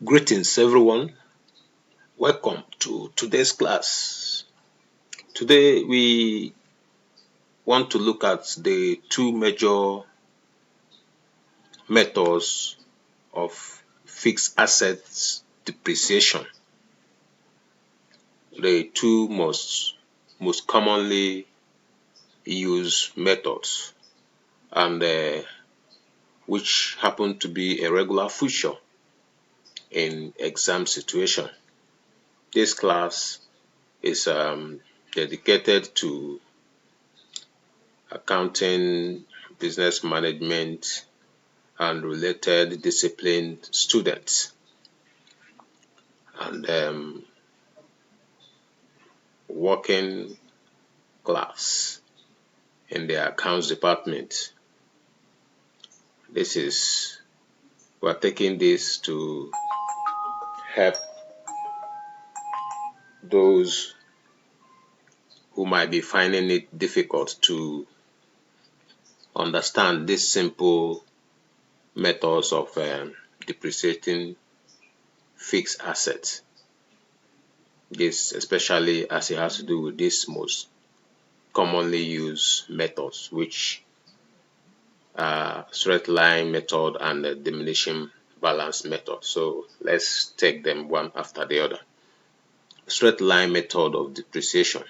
Greetings, everyone. Welcome to today's class. Today, we want to look at the two major methods of fixed assets depreciation. The two most commonly used methods, and which happen to be a regular feature in exam situation. This class is dedicated to accounting, business management, and related disciplined students, and working class in the accounts department. We're taking this to help those who might be finding it difficult to understand these simple methods of depreciating fixed assets. This especially as it has to do with these most commonly used methods, which are straight line method and the diminishing balance method. So let's take them one after the other. Straight line method of depreciation.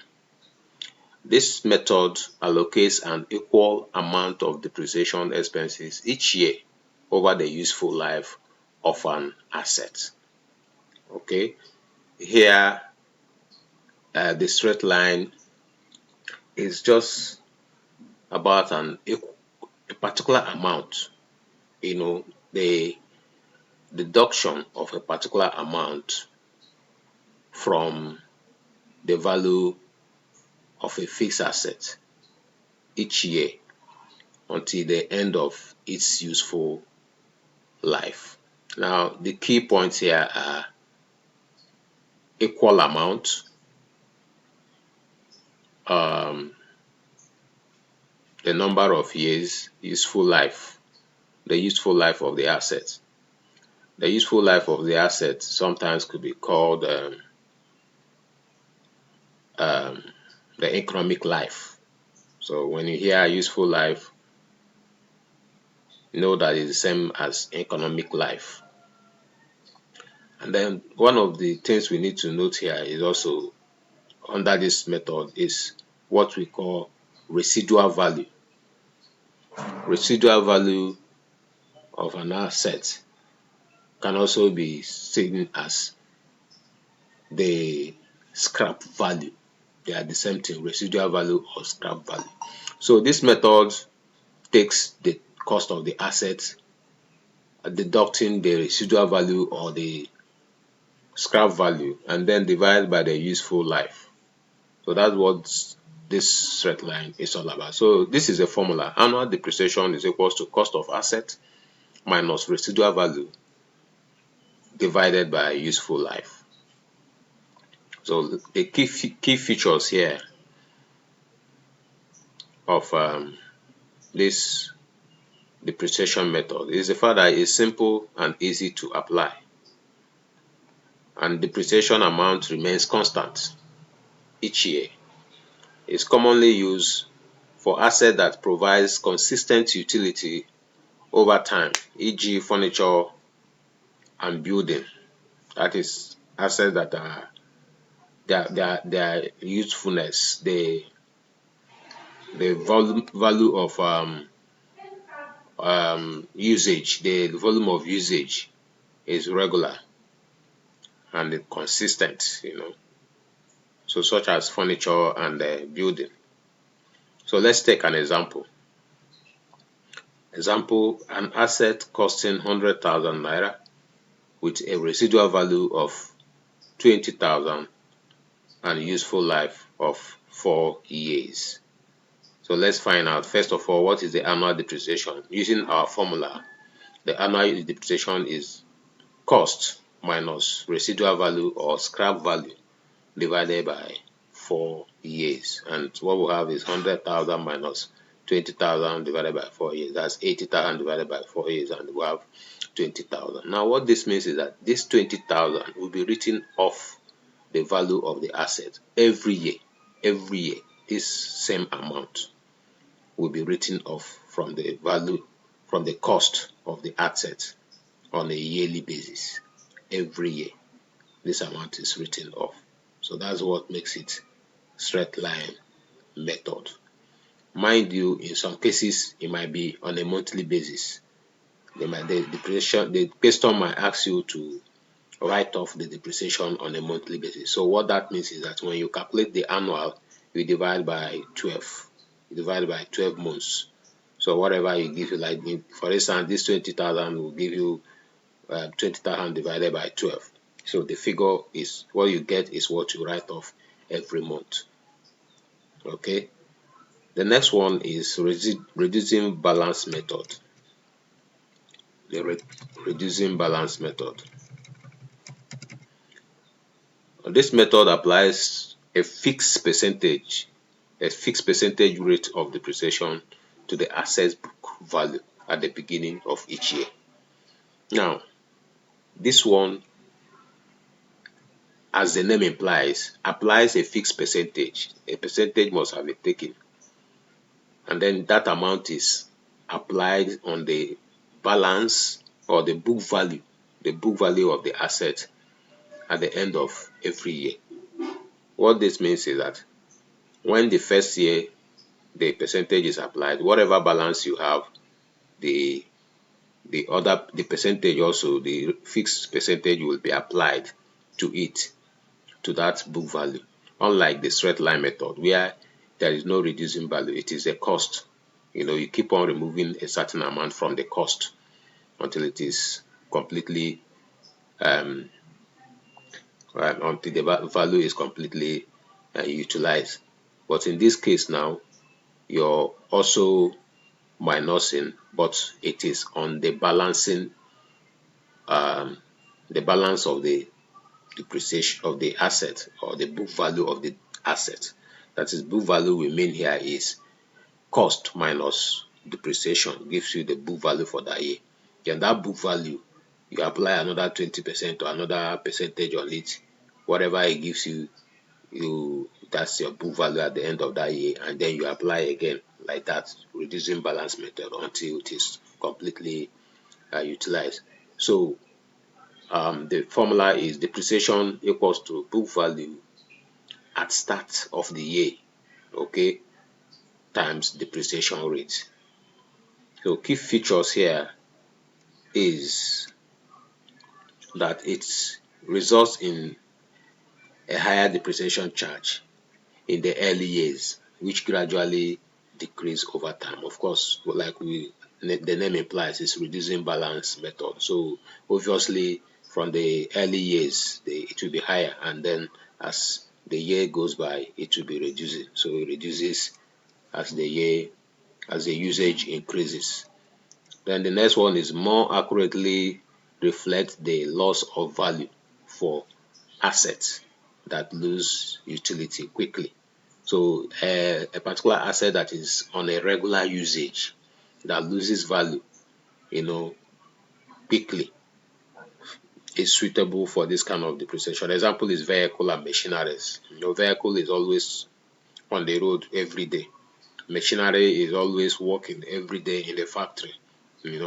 This method allocates an equal amount of depreciation expenses each year over the useful life of an asset. Okay, here the straight line is just about a particular amount, the deduction of a particular amount from the value of a fixed asset each year until the end of its useful life. Now, the key points here are equal amount, the number of years, useful life, the useful life of the asset. The useful life of the asset sometimes could be called the economic life. So when you hear useful life, know that it's the same as economic life. And then one of the things we need to note here is also under this method is what we call residual value. Residual value of an asset can also be seen as the scrap value. They are the same thing, residual value or scrap value. So this method takes the cost of the asset, deducting the residual value or the scrap value, and then divide by the useful life. So that's what this straight line is all about. So this is a formula. Annual depreciation is equals to cost of asset minus residual value divided by useful life. So the key features here of this depreciation method is the fact that it's simple and easy to apply, and depreciation amount remains constant each year. It's commonly used for asset that provides consistent utility over time, e.g. furniture and building. That is assets that are their usefulness, the value of usage, the volume of usage is regular and consistent, so such as furniture and building. So let's take an example. An asset costing 100,000 naira with a residual value of 20,000 and useful life of 4 years. So let's find out, first of all, what is the annual depreciation. Using our formula, the annual depreciation is cost minus residual value or scrap value divided by 4 years. And what we have is 100,000 minus 20,000 divided by 4 years. That's 80,000 divided by 4 years. And we have 20,000. Now what this means is that this 20,000 will be written off the value of the asset every year. Every year, this same amount will be written off from the value, from the cost of the asset on a yearly basis. Every year, this amount is written off. So that's what makes it straight line method. Mind you, in some cases, it might be on a monthly basis. The depreciation, the question might ask you to write off the depreciation on a monthly basis. So what that means is that when you calculate the annual, you divide by 12. You divide by 12 months. So whatever you give you, like for instance, this 20,000 will give you 20,000 divided by 12. So the figure is what you get is what you write off every month. Okay. The next one is reducing balance method. The reducing balance method. This method applies a fixed percentage rate of depreciation to the asset book value at the beginning of each year. Now, this one, as the name implies, applies a fixed percentage. A percentage must have been taken, and then that amount is applied on the balance or the book value of the asset at the end of every year. What this means is that when the first year the percentage is applied, whatever balance you have, the percentage also, the fixed percentage will be applied to it, to that book value. Unlike the straight line method where there is no reducing value, it is a cost. You keep on removing a certain amount from the cost until it is completely until the value is completely utilized. But in this case now, you're also minusing, but it is on the balancing, the balance of the depreciation of the asset, or the book value of the asset. That is, book value we mean here is cost minus depreciation gives you the book value for that year. Then that book value, you apply another 20% or another percentage on it. Whatever it gives you, that's your book value at the end of that year, and then you apply again like that, reducing balance method until it is completely utilized. So the formula is depreciation equals to book value at start of the year, okay, times depreciation rate. So key features here is that it results in a higher depreciation charge in the early years, which gradually decrease over time. Of course, like the name implies, it's reducing balance method. So obviously, from the early years, it will be higher, and then as the year goes by, it will be reducing. So it reduces as the usage increases. Then the next one is more accurately reflect the loss of value for assets that lose utility quickly. So a particular asset that is on a regular usage that loses value, quickly, is suitable for this kind of depreciation. Example is vehicle and machineries. Vehicle is always on the road every day. Machinery is always working every day in the factory,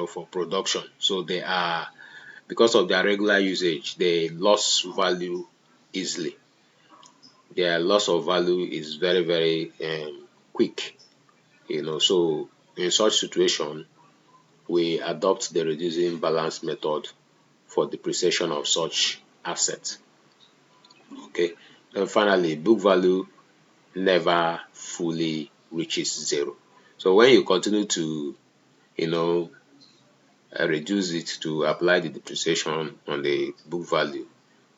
for production. So they are, because of their regular usage, they lose value easily. Their loss of value is very, very quick. So in such situation, we adopt the reducing balance method for depreciation of such assets. Okay. And finally, book value never fully reaches zero. So when you continue to, reduce it to apply the depreciation on the book value,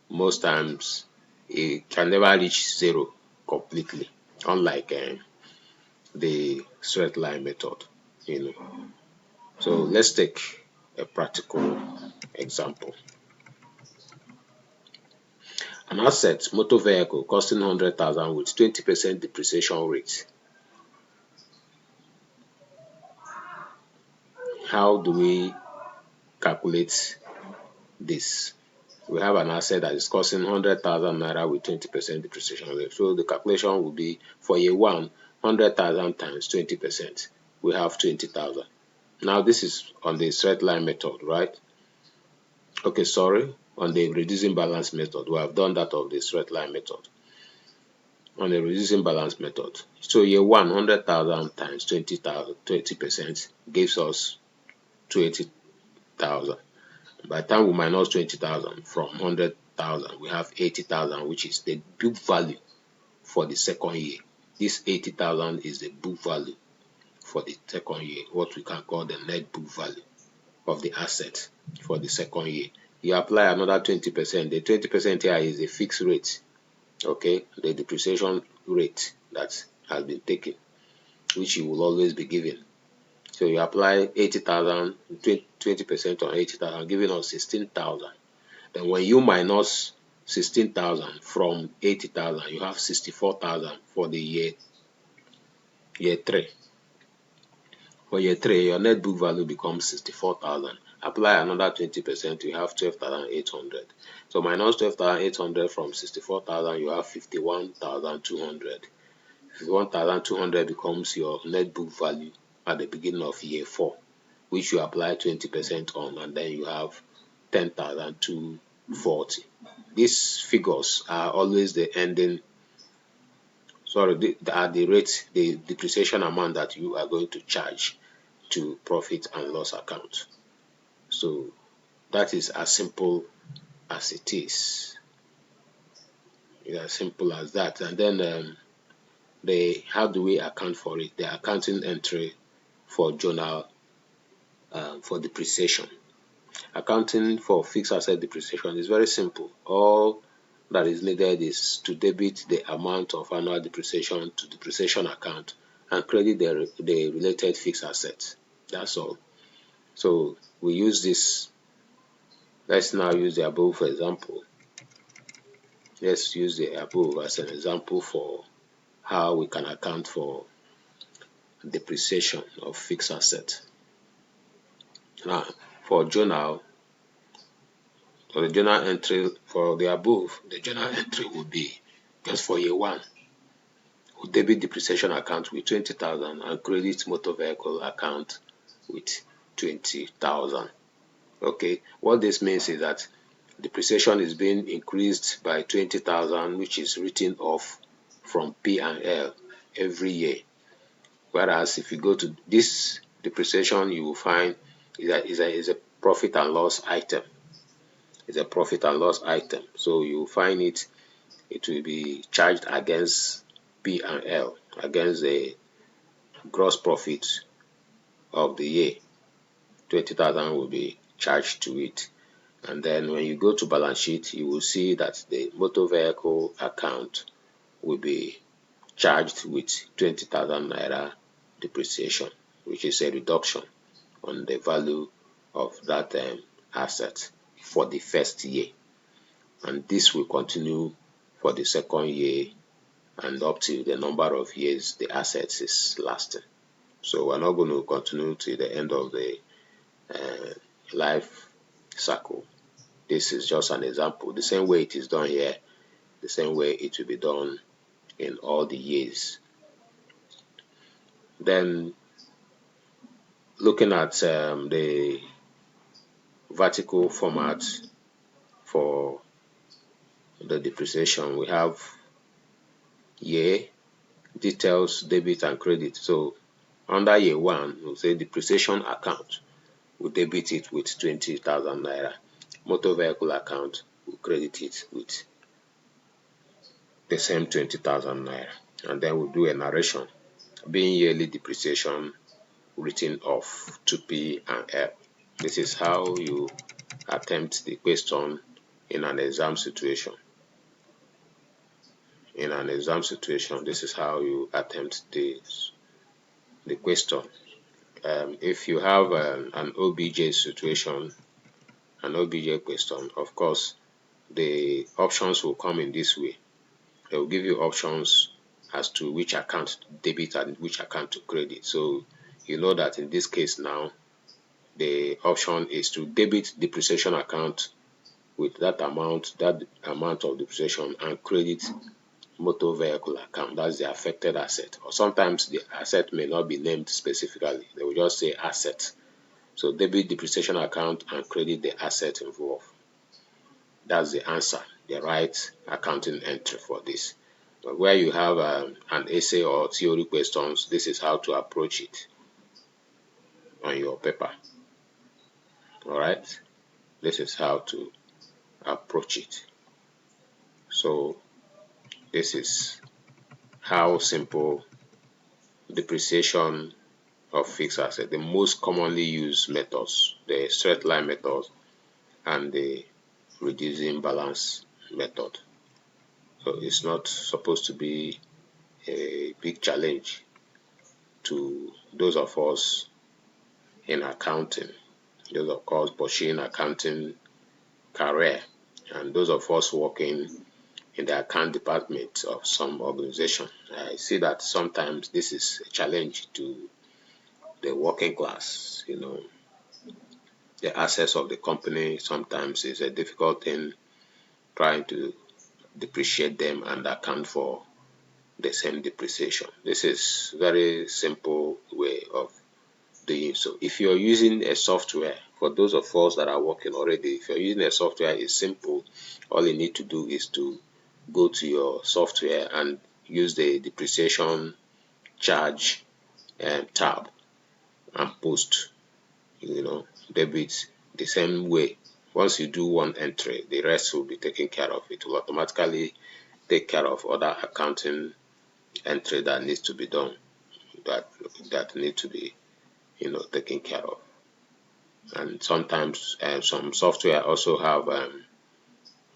most times it can never reach zero completely, unlike the straight line method. So let's take a practical example. An asset, motor vehicle, costing 100,000 with 20% depreciation rate. How do we calculate this. We have an asset that is costing 100,000 naira with 20% depreciation rate. So the calculation will be for year one, 100,000 times 20%. We have 20,000. Now this is on the straight line method, right? Okay, sorry, on the reducing balance method. We have done that of the straight line method. On the reducing balance method. So year one, 100,000 times 20% gives us 20,000. By the time we minus 20,000 from 100,000, we have 80,000, which is the book value for the second year. This 80,000 is the book value for the second year, what we can call the net book value of the asset for the second year. You apply another 20%. The 20% here is a fixed rate, okay, the depreciation rate that has been taken, which you will always be given. So you apply 80,000, 20% on 80,000, giving us 16,000. Then when you minus 16,000 from 80,000, you have 64,000 for the year 3. For year 3, your net book value becomes 64,000. Apply another 20%, you have 12,800. So minus 12,800 from 64,000, you have 51,200. 51,200 becomes your net book value at the beginning of year 4, which you apply 20% on, and then you have 10,240. These figures are always the ending, are the rate, the depreciation amount that you are going to charge to profit and loss account. So that is as simple as it is. It's as simple as that. And then how do we account for it? The accounting entry for journal for depreciation. Accounting for fixed asset depreciation is very simple. All that is needed is to debit the amount of annual depreciation to depreciation account and credit the related fixed assets. That's all. So we use this. Let's now use the above for example. Let's use the above as an example for how we can account for depreciation of fixed asset. Now, for journal, for the journal entry for the above, the journal entry will be just for year 1. We debit depreciation account with 20,000 and credit motor vehicle account with 20,000. Okay, what this means is that depreciation is being increased by 20,000, which is written off from P&L every year. Whereas if you go to this depreciation, you will find is a profit and loss item. It's a profit and loss item. So you will find it will be charged against P&L, against the gross profit of the year. 20,000 will be charged to it. And then when you go to balance sheet, you will see that the motor vehicle account will be charged with 20,000 naira depreciation, which is a reduction on the value of that asset for the first year. And this will continue for the second year and up to the number of years the asset is lasting. So we're not going to continue to the end of the life cycle. This is just an example. The same way it is done here, the same way it will be done in all the years. Then looking at the vertical format for the depreciation, we have year, details, debit and credit. So under year 1, we'll say depreciation account, we'll debit it with 20,000 naira. Motor vehicle account, we'll credit it with the same 20,000 naira. And then we'll do a narration, being yearly depreciation written off to P&L. This is how you attempt the question in an exam situation. In an exam situation, this is how you attempt the question. If you have an OBJ situation, an OBJ question, of course, the options will come in this way. They will give you options as to which account to debit and which account to credit. So you know that in this case now, the option is to debit depreciation account with that amount of depreciation, and credit motor vehicle account. That's the affected asset. Or sometimes the asset may not be named specifically. They will just say asset. So debit depreciation account and credit the asset involved. That's the answer, the right accounting entry for this. But where you have an essay or theory questions, this is how to approach it on your paper. All right, this is how to approach it. So this is how simple depreciation of fixed asset, the most commonly used methods, the straight line method and the reducing balance method. So it's not supposed to be a big challenge to those of us in accounting, those of us pursuing accounting career, and those of us working in the account department of some organization. I see that sometimes this is a challenge to the working class. The assets of the company sometimes is a difficult thing trying to depreciate them and account for the same depreciation. This is very simple way of doing so. If you're using a software, for those of us that are working already, if you're using a software, it's simple. All you need to do is to go to your software and use the depreciation charge tab and post, debit the same way. Once you do one entry, the rest will be taken care of. It will automatically take care of other accounting entry that needs to be done, that need to be taken care of. And sometimes some software also have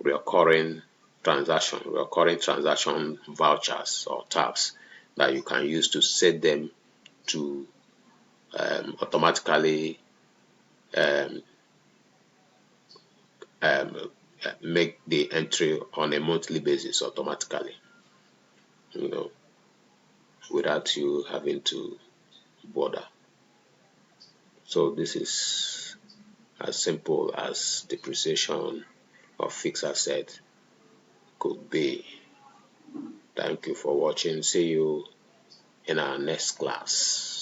recurring transaction vouchers or tabs that you can use to set them to automatically um, um, make the entry on a monthly basis automatically, you know, without you having to bother. So this is as simple as depreciation of fixed asset could be. Thank you for watching. See you in our next class.